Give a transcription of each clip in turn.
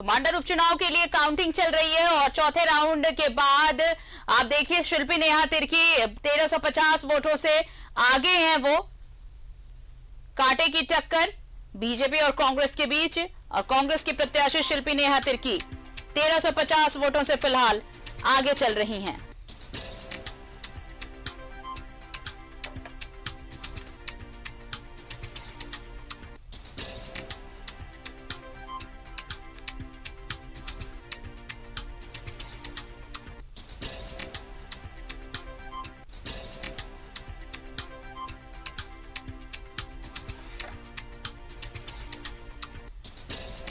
मांडर उपचुनाव के लिए काउंटिंग चल रही है और चौथे राउंड के बाद आप देखिए शिल्पी नेहा तिर्की 1350 वोटों से आगे हैं। वो कांटे की टक्कर बीजेपी और कांग्रेस के बीच, और कांग्रेस की प्रत्याशी शिल्पी नेहा तिर्की 1350 वोटों से फिलहाल आगे चल रही हैं।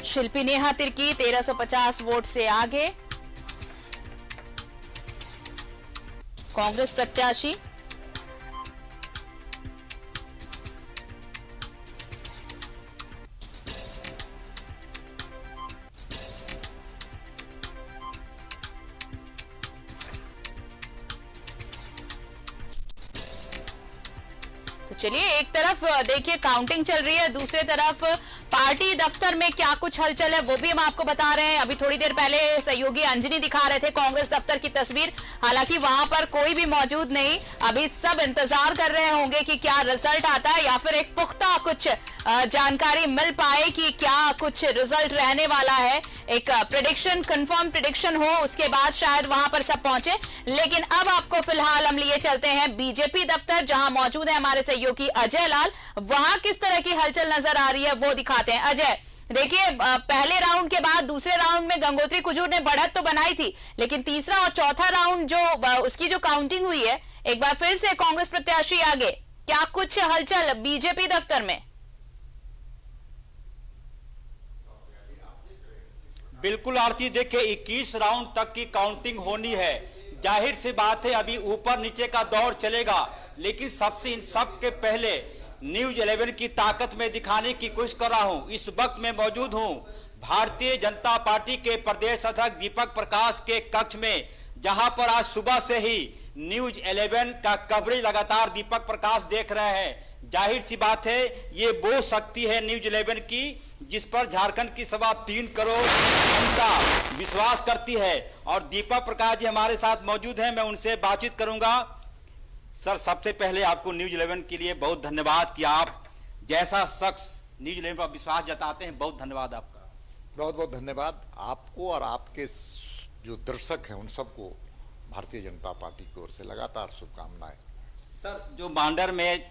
शिल्पी नेहा तिर्की 1350 वोट से आगे। कांग्रेस प्रत्याशी तो चलिए, एक तरफ देखिए काउंटिंग चल रही है, दूसरी तरफ पार्टी दफ्तर में क्या कुछ हलचल है वो भी हम आपको बता रहे हैं। अभी थोड़ी देर पहले सहयोगी अंजनी दिखा रहे थे कांग्रेस दफ्तर की तस्वीर, हालांकि वहां पर कोई भी मौजूद नहीं। अभी सब इंतजार कर रहे होंगे कि क्या रिजल्ट आता है या फिर एक पुख्ता कुछ जानकारी मिल पाए कि क्या कुछ रिजल्ट रहने वाला है, एक प्रेडिक्शन, कंफर्म प्रेडिक्शन हो, उसके बाद शायद वहां पर सब पहुंचे। लेकिन अब आपको फिलहाल हम लिए चलते हैं बीजेपी दफ्तर, जहां मौजूद है हमारे सहयोगी अजय लाल। वहां किस तरह की हलचल नजर आ रही है वो दिखाते हैं। अजय, देखिए पहले राउंड के बाद दूसरे राउंड में गंगोत्री कुजूर ने बढ़त तो बनाई थी, लेकिन तीसरा और चौथा राउंड जो उसकी जो काउंटिंग हुई है, एक बार फिर से कांग्रेस प्रत्याशी आगे, क्या कुछ हलचल बीजेपी दफ्तर में? बिल्कुल आरती, देखिए 21 राउंड तक की काउंटिंग होनी है। जाहिर सी बात है अभी ऊपर नीचे का दौर चलेगा, लेकिन सबसे इन सब के पहले न्यूज 11 की ताकत में दिखाने की कोशिश कर रहा हूं। इस वक्त मैं मौजूद हूं भारतीय जनता पार्टी के प्रदेश अध्यक्ष दीपक प्रकाश के कक्ष में, जहां पर आज सुबह से ही न्यूज 11 का कवरेज लगातार दीपक प्रकाश देख रहे हैं। जाहिर सी बात है ये वो शक्ति है न्यूज 11 की जिस पर झारखंड की 3.25 करोड़ जनता विश्वास करती है। और दीपक प्रकाश जी हमारे साथ मौजूद हैं, मैं उनसे बातचीत करूंगा। सर, सबसे पहले आपको न्यूज 11 के लिए बहुत धन्यवाद कि आप जैसा शख्स न्यूज 11 पर विश्वास जताते हैं, बहुत धन्यवाद आपका। बहुत बहुत धन्यवाद आपको और आपके जो दर्शक हैं उन सबको भारतीय जनता पार्टी की ओर से लगातार शुभकामनाएं। सर, जो मांडर में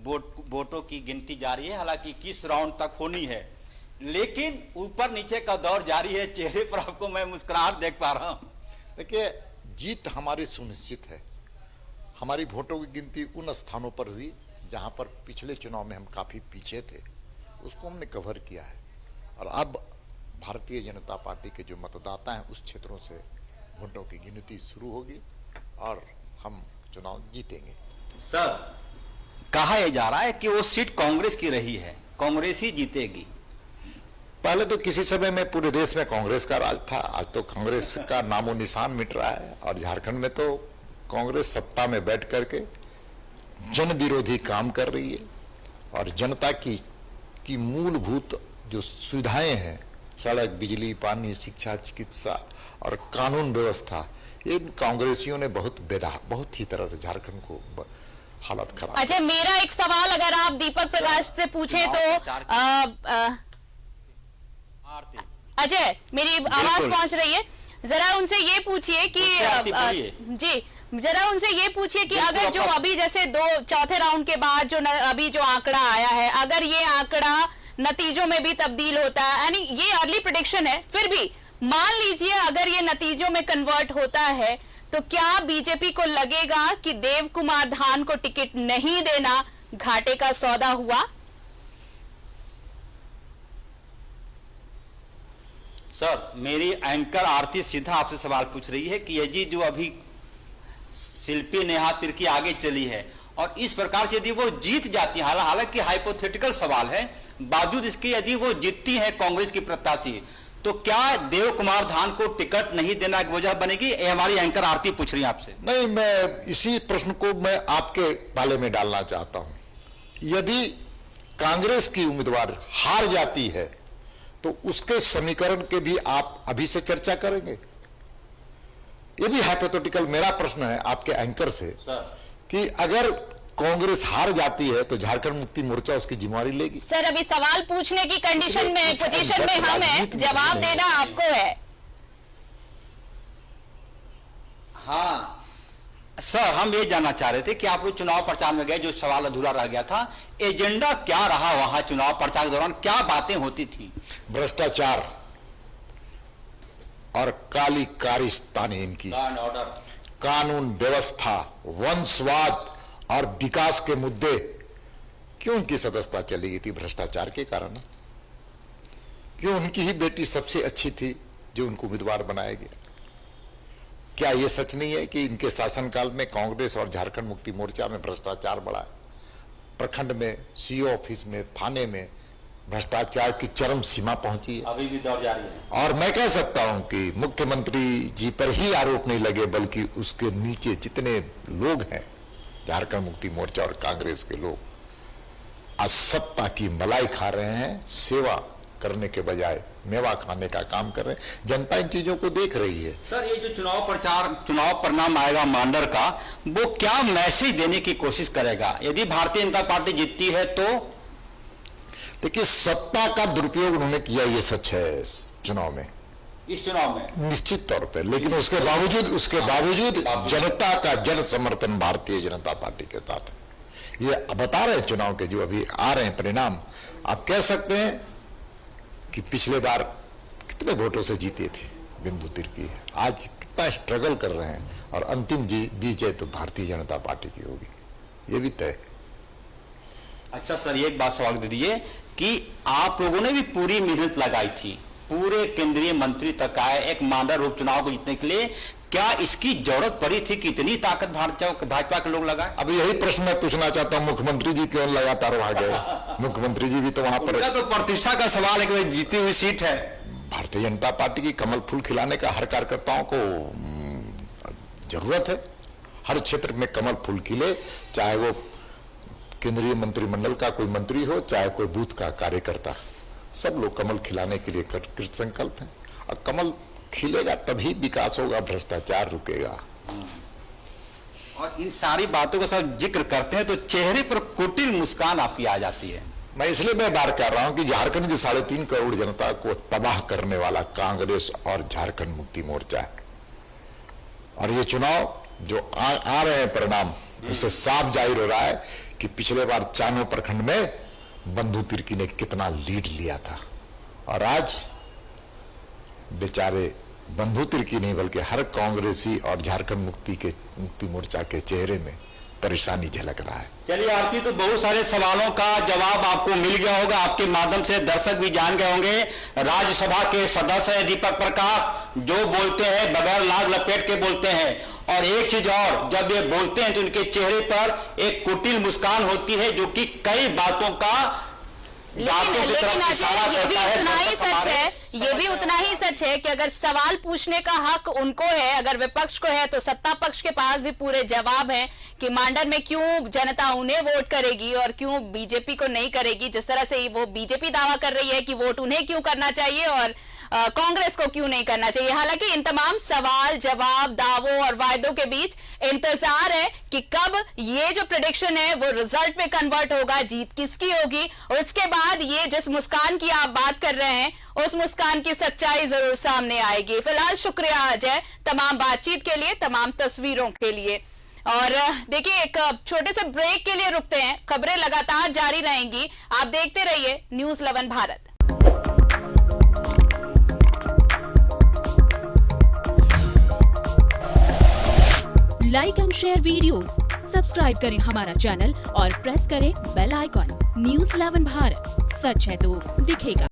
वोटों की गिनती जारी है, हालांकि 21 राउंड तक होनी है, लेकिन ऊपर नीचे का दौर जारी है। चेहरे पर आपको मैं मुस्कुराहट देख पा रहा हूं। देखिए, जीत हमारी सुनिश्चित है। हमारी वोटों की गिनती उन स्थानों पर हुई जहां पर पिछले चुनाव में हम काफी पीछे थे, उसको हमने कवर किया है। और अब भारतीय जनता पार्टी के जो मतदाता हैं उस क्षेत्रों से वोटों की गिनती शुरू होगी और हम चुनाव जीतेंगे। सर, कहा यह जा रहा है कि वो सीट कांग्रेस की रही है, कांग्रेस ही जीतेगी। पहले तो किसी समय में पूरे देश में कांग्रेस का राज था, आज तो कांग्रेस का नामो निशान मिट रहा है। और झारखंड में तो कांग्रेस सत्ता में बैठ करके जन विरोधी काम कर रही है और जनता की मूलभूत जो सुविधाएं हैं, सड़क, बिजली, पानी, शिक्षा, चिकित्सा और कानून व्यवस्था, इन कांग्रेसियों ने बहुत ही तरह से झारखंड को हालत खराब। अच्छा, मेरा एक सवाल अगर आप दीपक प्रकाश से पूछे तो अजय, मेरी आवाज पहुंच रही है, जरा उनसे ये पूछिए कि जी, जरा उनसे ये पूछिए कि अगर जो अभी जैसे चौथे राउंड के बाद जो अभी जो आंकड़ा आया है, अगर ये आंकड़ा नतीजों में भी तब्दील होता है, यानी ये अर्ली प्रेडिक्शन है, फिर भी मान लीजिए अगर ये नतीजों में कन्वर्ट होता है, तो क्या बीजेपी को लगेगा कि देव कुमार धान को टिकट नहीं देना घाटे का सौदा हुआ? सर, मेरी एंकर आरती सीधा आपसे सवाल पूछ रही है कि यदि जो अभी शिल्पी नेहा तिर्की आगे चली है और इस प्रकार से यदि वो जीत जाती है, हालांकि हाइपोथेटिकल सवाल है, बावजूद इसके यदि वो जीतती है कांग्रेस की प्रत्याशी, तो क्या देव कुमार धान को टिकट नहीं देना एक वजह बनेगी? ये हमारी एंकर आरती पूछ रही है आपसे। नहीं, मैं इसी प्रश्न को मैं आपके बाले में डालना चाहता हूं। यदि कांग्रेस की उम्मीदवार हार जाती है तो उसके समीकरण के भी आप अभी से चर्चा करेंगे? ये भी हाइपोथेटिकल मेरा प्रश्न है आपके एंकर से कि अगर कांग्रेस हार जाती है तो झारखंड मुक्ति मोर्चा उसकी जिम्मेवारी लेगी? सर अभी सवाल पूछने की कंडीशन में, पोजीशन में हम हैं, जवाब देना आपको है। हाँ सर, हम ये जानना चाह रहे थे कि आप लोग चुनाव प्रचार में गए, जो सवाल अधूरा रह गया था, एजेंडा क्या रहा वहां चुनाव प्रचार के दौरान, क्या बातें होती थी? भ्रष्टाचार और काली कारिस्तानी इनकी, कानून व्यवस्था, वंशवाद और विकास के मुद्दे। क्यों उनकी सदस्यता चली गई थी? भ्रष्टाचार के कारण। क्यों उनकी ही बेटी सबसे अच्छी थी जो उनको उम्मीदवार बनाया गया? क्या यह सच नहीं है कि इनके शासनकाल में कांग्रेस और झारखंड मुक्ति मोर्चा में भ्रष्टाचार बढ़ा है? प्रखंड में, सीओ ऑफिस में, थाने में भ्रष्टाचार की चरम सीमा पहुंची है, अभी भी दौर जारी है। और मैं कह सकता हूं कि मुख्यमंत्री जी पर ही आरोप नहीं लगे, बल्कि उसके नीचे जितने लोग हैं झारखंड मुक्ति मोर्चा और कांग्रेस के लोग, आज सत्ता की मलाई खा रहे हैं, सेवा करने के बजाय मेवा खाने का काम कर रहे हैं। जनता इन चीजों को देख रही है। सर ये जो चुनाव प्रचार, चुनाव परिणाम आएगा मांडर का, वो क्या मैसेज देने की कोशिश करेगा? यदि भारतीय जनता पार्टी जीतती है तो? देखिए, सत्ता का दुरुपयोग उन्होंने किया, ये सच है चुनाव में, इस चुनाव में निश्चित तौर पे, लेकिन उसके बावजूद जनता का जन समर्थन भारतीय जनता पार्टी के साथ है। ये बता रहे हैं चुनाव के जो अभी आ रहे हैं परिणाम। आप कह सकते हैं कि पिछले बार कितने वोटों से जीते थे बिंदु तिर्की, आज कितना स्ट्रगल कर रहे हैं, और अंतिम विजय तो भारतीय जनता पार्टी की होगी, ये भी तय। अच्छा सर, एक बात सवाल दे दीजिए कि आप लोगों ने भी पूरी मेहनत लगाई थी, पूरे केंद्रीय मंत्री तक आए एक मांडर उपचुनाव को जीतने के लिए, क्या इसकी जरूरत पड़ी थी कि इतनी ताकत भाजपा के लोग लगाए? अब यही प्रश्न मैं पूछना चाहता हूं, मुख्यमंत्री जी क्यों लगातार वहां गए? मुख्यमंत्री जी भी तो वहां पर, तो प्रतिष्ठा का सवाल है कि जीती हुई सीट है। भारतीय जनता पार्टी की कमल फूल खिलाने का हर कार्यकर्ताओं को जरूरत है। हर क्षेत्र में कमल फूल खिले, चाहे वो केंद्रीय मंत्रिमंडल का कोई मंत्री हो, चाहे कोई बूथ का कार्यकर्ता, सब लोग कमल खिलाने के लिए कृत संकल्प हैं। और कमल खिलेगा तभी विकास होगा, भ्रष्टाचार रुकेगा। और इन सारी बातों का सब जिक्र करते हैं तो चेहरे पर कुटिल मुस्कान आपकी आ जाती है। मैं इसलिए बार कर रहा हूं कि झारखंड की 3.5 करोड़ जनता को तबाह करने वाला कांग्रेस और झारखंड मुक्ति मोर्चा है। और ये चुनाव जो आ रहे हैं परिणाम, इससे साफ जाहिर हो रहा है कि पिछले बार चानो प्रखंड में बंधु तिर्की ने कितना लीड लिया था, और आज बेचारे बंधु तिर्की नहीं बल्कि हर कांग्रेसी और झारखंड मुक्ति मोर्चा के चेहरे में परेशानी झलक रहा है। चलिए आरती, तो बहुत सारे सवालों का जवाब आपको मिल गया होगा, आपके माध्यम से दर्शक भी जान गए होंगे। राज्यसभा के सदस्य दीपक प्रकाश जो बोलते हैं बगैर लाग लपेट के बोलते हैं, और एक चीज और, जब ये बोलते हैं तो उनके चेहरे पर एक कुटिल मुस्कान होती है जो कि कई बातों का लेकिन अजय, ये भी उतना ही सच है, ये भी उतना ही सच है कि अगर सवाल पूछने का हक उनको है, अगर विपक्ष को है, तो सत्ता पक्ष के पास भी पूरे जवाब हैं कि मांडर में क्यों जनता उन्हें वोट करेगी और क्यों बीजेपी को नहीं करेगी। जिस तरह से वो बीजेपी दावा कर रही है कि वोट उन्हें क्यों करना चाहिए और कांग्रेस को क्यों नहीं करना चाहिए। हालांकि इन तमाम सवाल जवाब, दावों और वायदों के बीच इंतजार है कि कब ये जो प्रेडिक्शन है वो रिजल्ट में कन्वर्ट होगा, जीत किसकी होगी, और उसके बाद ये जिस मुस्कान की आप बात कर रहे हैं उस मुस्कान की सच्चाई जरूर सामने आएगी। फिलहाल शुक्रिया अजय तमाम बातचीत के लिए, तमाम तस्वीरों के लिए। और देखिए, एक छोटे से ब्रेक के लिए रुकते हैं, खबरें लगातार जारी रहेंगी, आप देखते रहिए news 11 Bharat. Like and share videos, subscribe करें हमारा चैनल और प्रेस करें बेल आइकॉन। न्यूज़ 11 भारत, सच है तो दिखेगा।